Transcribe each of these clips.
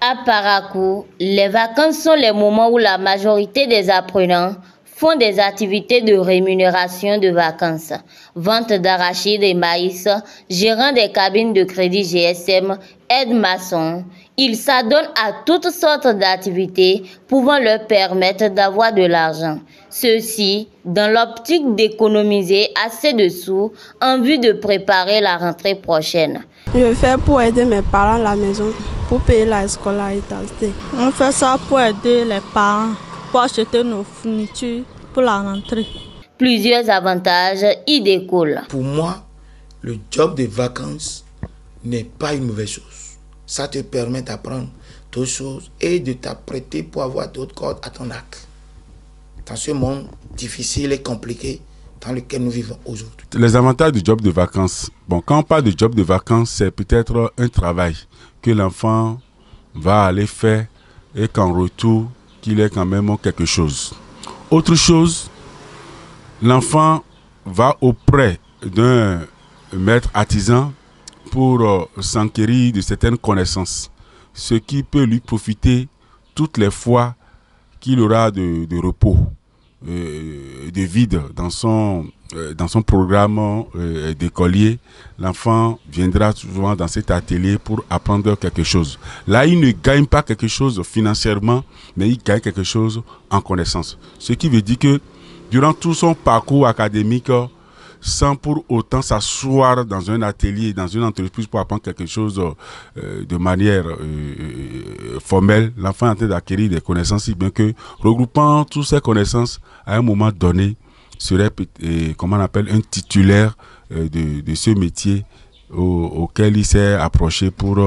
À Parakou, les vacances sont les moments où la majorité des apprenants font des activités de rémunération de vacances, vente d'arachides et maïs, gérant des cabines de crédit GSM, aide-maçon. Ils s'adonnent à toutes sortes d'activités pouvant leur permettre d'avoir de l'argent. Ceci dans l'optique d'économiser assez de sous en vue de préparer la rentrée prochaine. Je fais pour aider mes parents à la maison, pour payer la scolarité. On fait ça pour aider les parents, pour acheter nos fournitures pour la rentrée. Plusieurs avantages y découlent. Pour moi, le job de vacances n'est pas une mauvaise chose. Ça te permet d'apprendre d'autres choses et de t'apprêter pour avoir d'autres cordes à ton arc. Dans ce monde difficile et compliqué dans lequel nous vivons aujourd'hui. Les avantages du job de vacances. Bon, quand on parle de job de vacances, c'est peut-être un travail que l'enfant va aller faire et qu'en retour, qu'il ait quand même quelque chose. Autre chose, l'enfant va auprès d'un maître artisan pour s'enquérir de certaines connaissances, ce qui peut lui profiter toutes les fois qu'il aura de repos, de vide dans son programme d'écolier. L'enfant viendra souvent dans cet atelier pour apprendre quelque chose. Là, il ne gagne pas quelque chose financièrement, mais il gagne quelque chose en connaissance. Ce qui veut dire que durant tout son parcours académique, sans pour autant s'asseoir dans un atelier, dans une entreprise pour apprendre quelque chose de manière formelle, l'enfant est en train d'acquérir des connaissances, si bien que regroupant toutes ces connaissances à un moment donné serait, comment on appelle, un titulaire de ce métier auquel il s'est approché pour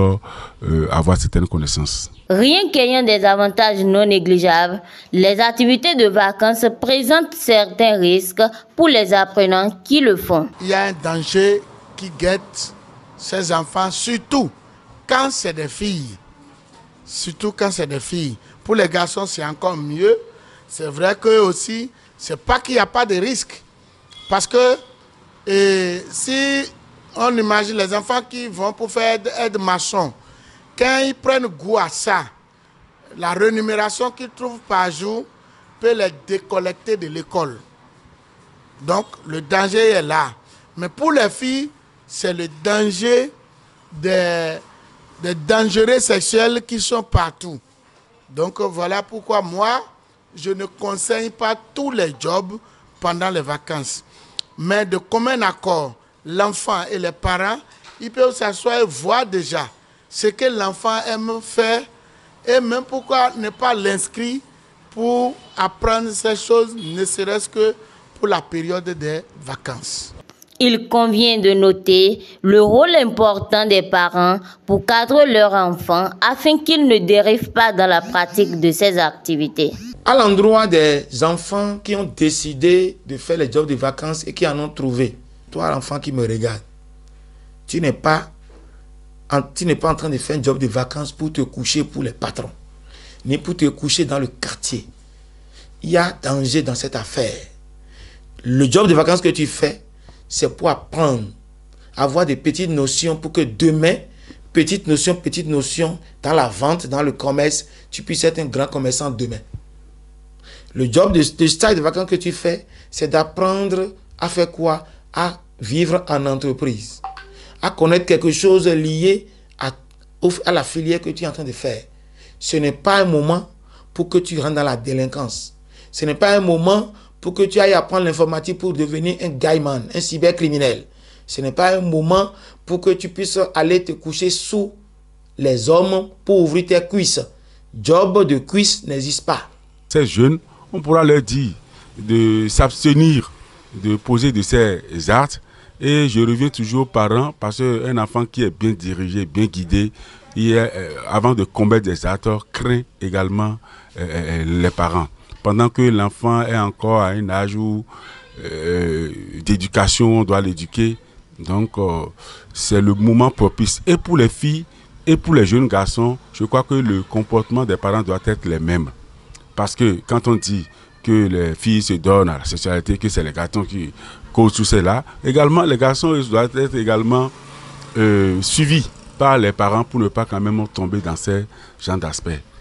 avoir certaines connaissances. Rien qu'ayant des avantages non négligeables, les activités de vacances présentent certains risques pour les apprenants qui le font. Il y a un danger qui guette ces enfants, surtout quand c'est des filles. Surtout quand c'est des filles. Pour les garçons, c'est encore mieux. C'est vrai que aussi, c'est pas qu'il n'y a pas de risque. Parce que si on imagine les enfants qui vont pour faire aide-maçon, quand ils prennent goût à ça, la rémunération qu'ils trouvent par jour peut les décollecter de l'école. Donc, le danger est là. Mais pour les filles, c'est le danger des dangereux sexuels qui sont partout. Donc, voilà pourquoi moi, je ne conseille pas tous les jobs pendant les vacances. Mais de commun accord, l'enfant et les parents, ils peuvent s'asseoir et voir déjà ce que l'enfant aime faire et même pourquoi ne pas l'inscrire pour apprendre ces choses, ne serait-ce que pour la période des vacances. Il convient de noter le rôle important des parents pour cadrer leurs enfants afin qu'ils ne dérivent pas dans la pratique de ces activités. À l'endroit des enfants qui ont décidé de faire les jobs de vacances et qui en ont trouvé, toi l'enfant qui me regarde, tu n'es pas en train de faire un job de vacances pour te coucher pour les patrons, ni pour te coucher dans le quartier. Il y a danger dans cette affaire. Le job de vacances que tu fais, c'est pour apprendre, avoir des petites notions pour que demain, petites notions dans la vente, dans le commerce, tu puisses être un grand commerçant demain. Le job de stage de vacances que tu fais, c'est d'apprendre à faire quoi? À vivre en entreprise, à connaître quelque chose lié à la filière que tu es en train de faire. Ce n'est pas un moment pour que tu rentres dans la délinquance. Ce n'est pas un moment pour que tu ailles apprendre l'informatique pour devenir un guyman, un cybercriminel. Ce n'est pas un moment pour que tu puisses aller te coucher sous les hommes pour ouvrir tes cuisses. Job de cuisse n'existe pas. Ces jeunes, on pourra leur dire de s'abstenir de poser de ces actes. Et je reviens toujours aux parents parce qu'un enfant qui est bien dirigé, bien guidé, avant de commettre des actes, craint également les parents. Pendant que l'enfant est encore à un âge où d'éducation, on doit l'éduquer. Donc, c'est le moment propice. Et pour les filles et pour les jeunes garçons, je crois que le comportement des parents doit être le même. Parce que quand on dit que les filles se donnent à la sexualité, que c'est les garçons qui causent tout cela, également les garçons doivent être également suivis par les parents pour ne pas quand même tomber dans ces genres d'aspects.